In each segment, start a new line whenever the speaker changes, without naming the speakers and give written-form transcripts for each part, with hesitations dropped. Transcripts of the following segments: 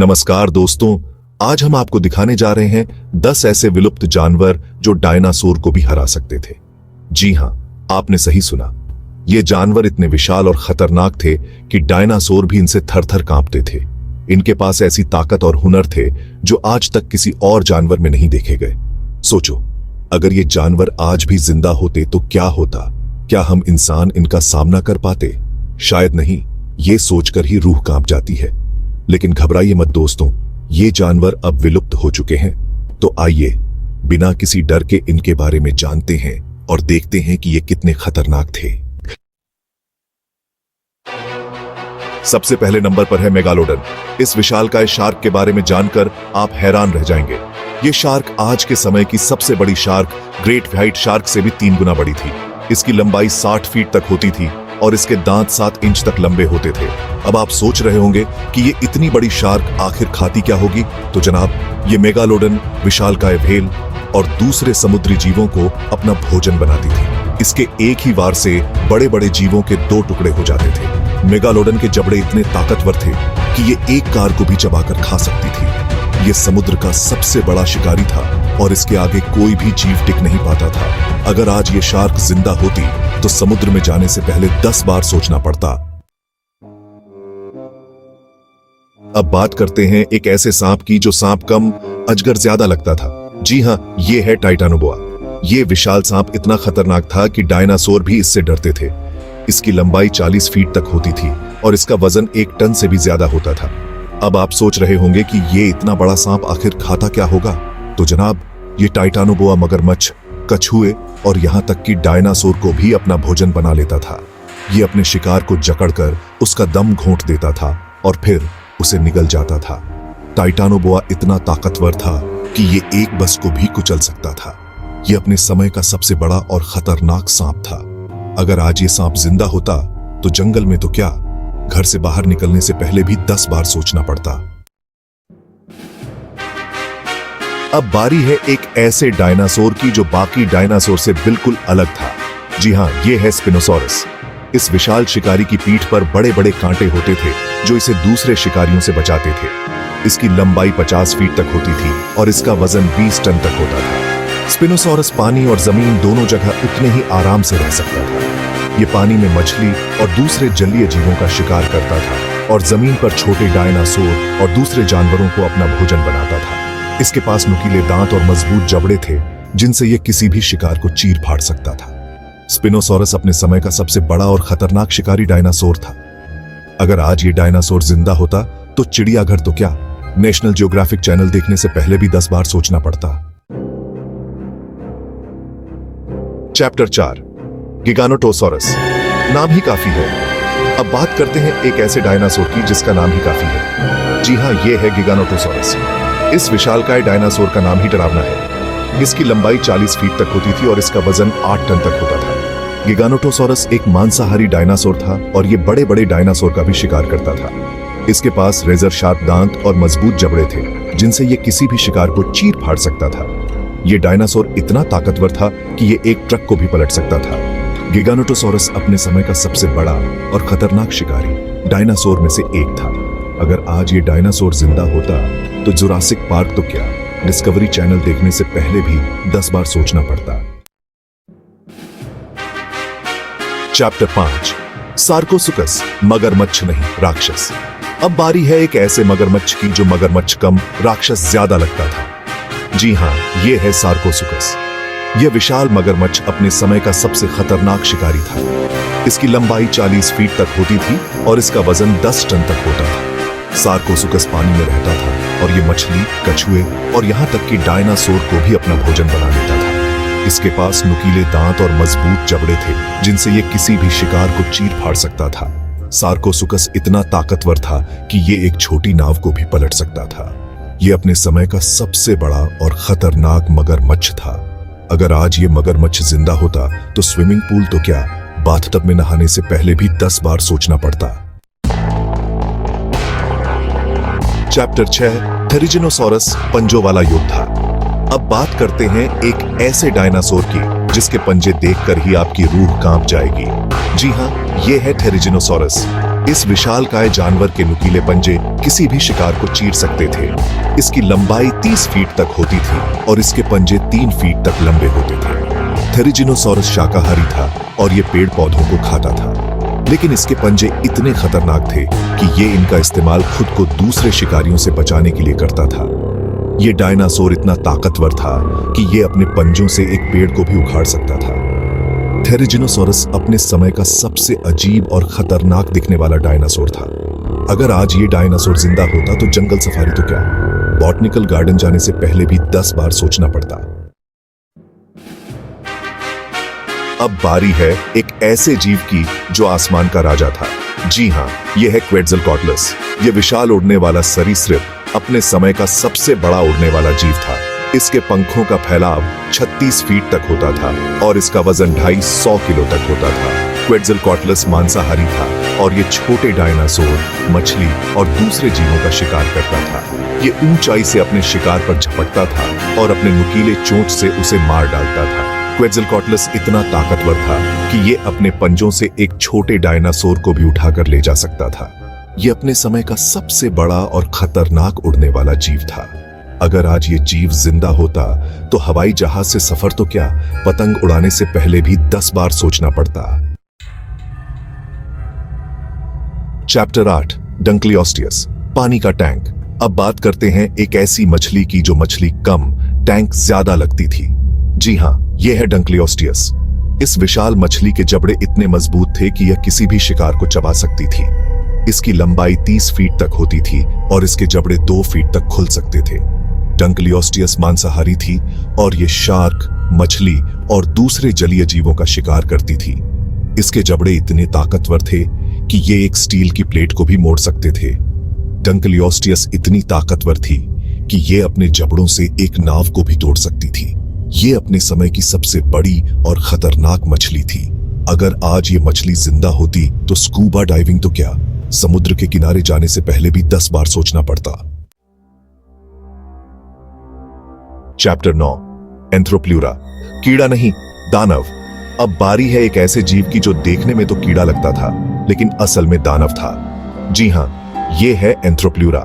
नमस्कार दोस्तों, आज हम आपको दिखाने जा रहे हैं 10 ऐसे विलुप्त जानवर जो डायनासोर को भी हरा सकते थे। जी हां, आपने सही सुना। ये जानवर इतने विशाल और खतरनाक थे कि डायनासोर भी इनसे थर-थर कांपते थे। इनके पास ऐसी ताकत और हुनर थे जो आज तक किसी और जानवर में नहीं देखे गए। सोचो, अगर ये जानवर आज भी जिंदा होते तो क्या होता? क्या हम इंसान इनका सामना कर पाते? शायद नहीं। ये सोचकर ही रूह कांप जाती है। लेकिन घबराइए मत दोस्तों, ये जानवर अब विलुप्त हो चुके हैं। तो आइए बिना किसी डर के इनके बारे में जानते हैं और देखते हैं कि ये कितने खतरनाक थे। सबसे पहले नंबर पर है मेगालोडन। इस विशालकाय शार्क के बारे में जानकर आप हैरान रह जाएंगे। ये शार्क आज के समय की सबसे बड़ी शार्क ग्रेट व्हाइट शार्क से भी 3 गुना बड़ी थी। इसकी लंबाई 60 फीट तक होती थी और इसके दांत 7 इंच तक लंबे होते थे। अब आप सोच रहे होंगे कि ये इतनी बड़ी शार्क आखिर खाती क्या होगी? तो जनाब, ये मेगालोडन विशालकाय व्हेल और दूसरे समुद्री जीवों को अपना भोजन बनाती थी। इसके एक ही वार से बड़े बड़े जीवों के 2 टुकड़े हो जाते थे। मेगालोडन के जबड़े इतने ताकतवर थे कि ये एक कार को भी चबाकर खा सकती थी। ये समुद्र का सबसे बड़ा शिकारी था और इसके आगे कोई भी जीव टिक नहीं पाता था। अगर आज ये शार्क जिंदा होती तो समुद्र में जाने से पहले 10 बार सोचना पड़ता। अब बात करते हैं एक ऐसे सांप की जो सांप कम अजगर ज्यादा लगता था। जी हां, ये है टाइटानोबोआ। ये विशाल सांप इतना खतरनाक था कि डायनासोर भी इससे डरते थे। इसकी लंबाई 40 फीट तक होती थी और इसका वजन 1 टन से भी ज्यादा होता था। अब आप सोच रहे होंगे कि ये इतना बड़ा सांप आखिर खाता क्या होगा? तो जनाब, ये टाइटानोबोआ मगरमच्छ, कछुए और यहां तक कि डायनासोर को भी अपना भोजन बना लेता था। ये अपने शिकार को जकड़कर उसका दम घोंट देता था और फिर उसे निगल जाता था। टाइटानोबोआ इतना ताकतवर था कि ये एक बस को भी कुचल सकता था। ये अपने समय का सबसे बड़ा और खतरनाक सांप था। अगर आज ये सांप जिंदा होता तो जंगल में तो क्या, घर से बाहर निकलने से पहले भी 10 बार सोचना पड़ता। अब बारी है एक ऐसे डायनासोर की जो बाकी डायनासोर से बिल्कुल अलग था। जी हां, ये है स्पिनोसॉरस। इस विशाल शिकारी की पीठ पर बड़े बड़े कांटे होते थे जो इसे दूसरे शिकारियों से बचाते थे। इसकी लंबाई 50 फीट तक होती थी और इसका वजन 20 टन तक होता था। स्पिनोसॉरस पानी और जमीन दोनों जगह उतने ही आराम से रह सकता था। ये पानी में मछली और दूसरे जलीय जीवों का शिकार करता था और जमीन पर छोटे डायनासोर और दूसरे जानवरों को अपना भोजन बनाता था। इसके पास नुकीले दांत और मजबूत जबड़े थे जिनसे ये किसी भी शिकार को चीर फाड़ सकता था। स्पिनोसॉरस अपने समय का सबसे बड़ा और खतरनाक शिकारी डायनासोर था। अगर आज ये डायनासोर जिंदा होता तो चिड़ियाघर तो क्या, नेशनल ज्योग्राफिक चैनल देखने से पहले भी 10 बार सोचना पड़ता। चैप्टर 4, गिगानोटोसॉरस। नाम ही काफी है। अब बात करते हैं एक ऐसे डायनासोर की जिसका नाम ही काफी है। जी हां, यह है गिगानोटोसॉरस। इस विशालकाय डायनासोर का नाम ही डरावना है। इसकी लंबाई 40 फीट तक होती थी और इसका वजन 8 टन तक होता था। गिगानोटोसॉरस एक मांसाहारी डायनासोर था और ये बड़े बड़े डायनासोर का भी शिकार करता था। इसके पास रेजर शार्प दांत और मजबूत जबड़े थे जिनसे ये किसी भी शिकार को चीर फाड़ सकता था। ये डायनासोर इतना ताकतवर था कि ये एक ट्रक को भी पलट सकता था। गिगानोटोसॉरस अपने समय का सबसे बड़ा और खतरनाक शिकारी डायनासोर में से एक था। अगर आज ये डायनासोर जिंदा होता तो जुरासिक पार्क तो क्या, डिस्कवरी चैनल देखने से पहले भी 10 बार सोचना पड़ता। चैप्टर 5, सार्कोसुकस। मगरमच्छ नहीं, राक्षस। अब बारी है एक ऐसे मगरमच्छ की जो मगरमच्छ कम राक्षस ज्यादा लगता था। जी हां, यह है सार्कोसुकस। यह विशाल मगरमच्छ अपने समय का सबसे खतरनाक शिकारी था। इसकी लंबाई 40 फीट तक होती थी और इसका वजन 10 टन तक होता था। सार्कोसुकस पानी में रहता था और ये मछली, कछुए और यहां तक कि डायनासोर को भी अपना भोजन बना लेता था। इसके पास नुकीले दांत और मजबूत जबड़े थे जिनसे ये किसी भी शिकार को चीर फाड़ सकता था। सार्कोसुकस इतना ताकतवर था कि ये एक छोटी नाव को भी पलट सकता था। ये अपने समय का सबसे बड़ा और खतरनाक मगरमच्छ था। अगर आज ये मगरमच्छ जिंदा होता तो स्विमिंग पूल तो क्या, बाथटब में नहाने से पहले भी 10 बार सोचना पड़ता। चैप्टर 6, थेरिजिनोसॉरस। पंजों वाला योद्धा। अब बात करते हैं एक ऐसे डायनासोर की जिसके पंजे देखकर ही आपकी रूह कांप जाएगी। जी हां, यह है थेरिजिनोसॉरस। इस विशालकाय जानवर के नुकीले पंजे किसी भी शिकार को चीर सकते थे। इसकी लंबाई 30 फीट तक होती थी और इसके पंजे 3 फीट तक लंबे होते थे। थेरिजिनोसॉरस शाकाहारी था और ये पेड़ पौधों को खाता था, लेकिन इसके पंजे इतने खतरनाक थे कि ये इनका इस्तेमाल खुद को दूसरे शिकारियों से बचाने के लिए करता था। ये डायनासोर इतना ताकतवर था कि ये अपने पंजों से एक पेड़ को भी उखाड़ सकता था। थेरिजिनोसॉरस अपने समय का सबसे अजीब और खतरनाक दिखने वाला डायनासोर था। अगर आज ये डायनासोर जिंदा होता तो जंगल सफारी तो क्या, बॉटनिकल गार्डन जाने से पहले भी 10 बार सोचना पड़ता। अब बारी है एक ऐसे जीव की जो आसमान का राजा था। जी हाँ, यह है क्वेट्ज़लकॉटलिस। यह विशाल उड़ने वाला सरीसृप अपने समय का सबसे बड़ा उड़ने वाला जीव था। इसके पंखों का फैलाव 36 फीट तक होता था और इसका वजन 250 किलो तक होता था। क्वेट्ज़लकॉटलिस मांसाहारी था और ये छोटे डायनासोर, मछली और दूसरे जीवों का शिकार करता था। ये ऊंचाई से अपने शिकार पर झपटता था और अपने नुकीले चोंच से उसे मार डालता था। क्वेट्ज़लकॉटलिस इतना ताकतवर था कि ये अपने पंजों से एक छोटे डायनासोर को भी उठाकर ले जा सकता था। ये अपने समय का सबसे बड़ा और खतरनाक उड़ने वाला जीव था। अगर आज ये जीव जिंदा होता तो हवाई जहाज से सफर तो क्या, पतंग उड़ाने से पहले भी 10 बार सोचना पड़ता। चैप्टर 8, डंक्लियोस्टियस, पानी का टैंक। अब बात करते हैं एक ऐसी मछली की जो मछली कम, टैंक ज्यादा लगती थी। जी हाँ, यह है डंक्लियोस्टियस। इस विशाल मछली के जबड़े इतने मजबूत थे कि यह किसी भी शिकार को चबा सकती थी। इसकी लंबाई 30 फीट तक होती थी और इसके जबड़े 2 फीट तक खुल सकते थे। डंक्लियोस्टियस मांसाहारी थी और ये शार्क, मछली और दूसरे जलीय जीवों का शिकार करती थी। इसके जबड़े इतने ताकतवर थे कि ये एक स्टील की प्लेट को भी मोड़ सकते थे। डंक्लियोस्टियस इतनी ताकतवर थी कि ये अपने जबड़ों से एक नाव को भी तोड़ सकती थी। ये अपने समय की सबसे बड़ी और खतरनाक मछली थी। अगर आज ये मछली जिंदा होती तो स्कूबा डाइविंग तो क्या, समुद्र के किनारे जाने से पहले भी 10 बार सोचना पड़ता। चैप्टर 9, एंथ्रोप्ल्यूरा, कीड़ा नहीं दानव। अब बारी है एक ऐसे जीव की जो देखने में तो कीड़ा लगता था लेकिन असल में दानव था। जी हां, यह है एंथ्रोप्ल्यूरा।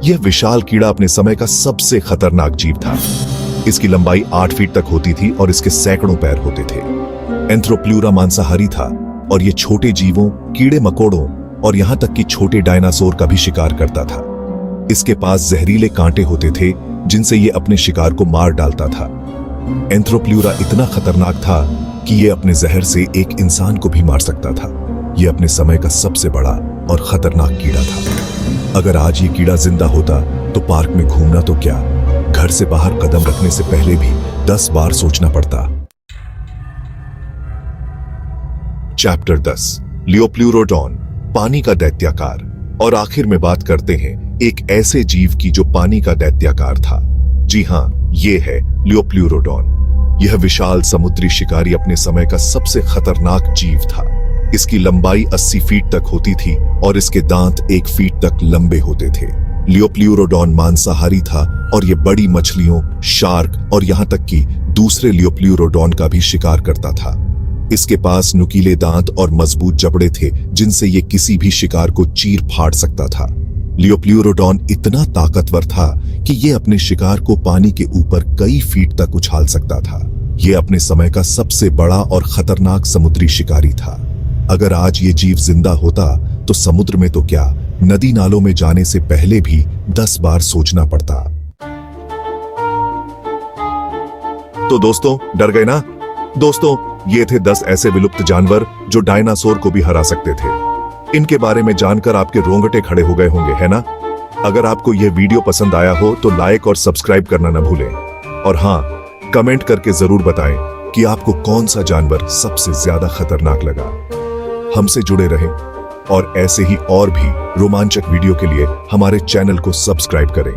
यह विशाल कीड़ा अपने समय का सबसे खतरनाक जीव था। इसकी लंबाई 8 फीट तक होती थी और इसके सैकड़ों पैर होते थे। एंथ्रोप्ल्यूरा मांसाहारी था और यह छोटे जीवों, कीड़े मकोड़ों और यहां तक कि छोटे डायनासोर का भी शिकार करता था। इसके पास जहरीले कांटे होते थे जिनसे यह अपने शिकार को मार डालता था। एंथ्रोप्ल्यूरा इतना खतरनाक था कि यह अपने जहर से एक इंसान को भी मार सकता था। यह अपने समय का सबसे बड़ा और खतरनाक कीड़ा था। अगर आज ये कीड़ा जिंदा होता तो पार्क में घूमना तो क्या, घर से बाहर कदम रखने से पहले भी 10 बार सोचना पड़ता। चैप्टर 10, लियोप्ल्यूरोडॉन, पानी का दैत्याकार। और आखिर में बात करते हैं एक ऐसे जीव की जो पानी का दैत्याकार था। जी हां, यह है लियोप्ल्यूरोडॉन। यह विशाल समुद्री शिकारी अपने समय का सबसे खतरनाक जीव था। इसकी लंबाई 80 फीट तक होती थी और इसके दांत 1 फीट तक लंबे होते थे। लियोप्ल्यूरोडॉन मांसाहारी था और यह बड़ी मछलियों, शार्क और यहां तक कि दूसरे लियोप्ल्यूरोडॉन का भी शिकार करता था। इसके पास नुकीले दांत और मजबूत जबड़े थे जिनसे यह किसी भी शिकार को चीर फाड़ सकता था। लियोप्ल्यूरोडॉन इतना ताकतवर था कि यह अपने शिकार को पानी के ऊपर कई फीट तक उछाल सकता था। यह अपने समय का सबसे बड़ा और खतरनाक समुद्री शिकारी था। अगर आज ये जीव जिंदा होता तो समुद्र में तो क्या, नदी नालों में जाने से पहले भी 10 बार सोचना पड़ता। तो दोस्तों, डर गए ना? दोस्तों, ये थे 10 ऐसे विलुप्त जानवर जो डायनासोर को भी हरा सकते थे। इनके बारे में जानकर आपके रोंगटे खड़े हो गए होंगे, है ना? अगर आपको यह वीडियो पसंद आया हो तो लाइक और सब्सक्राइब करना न भूलें। और हां, कमेंट करके जरूर बताएं कि आपको कौन सा जानवर सबसे ज्यादा खतरनाक लगा। हमसे जुड़े रहें और ऐसे ही और भी रोमांचक वीडियो के लिए हमारे चैनल को सब्सक्राइब करें।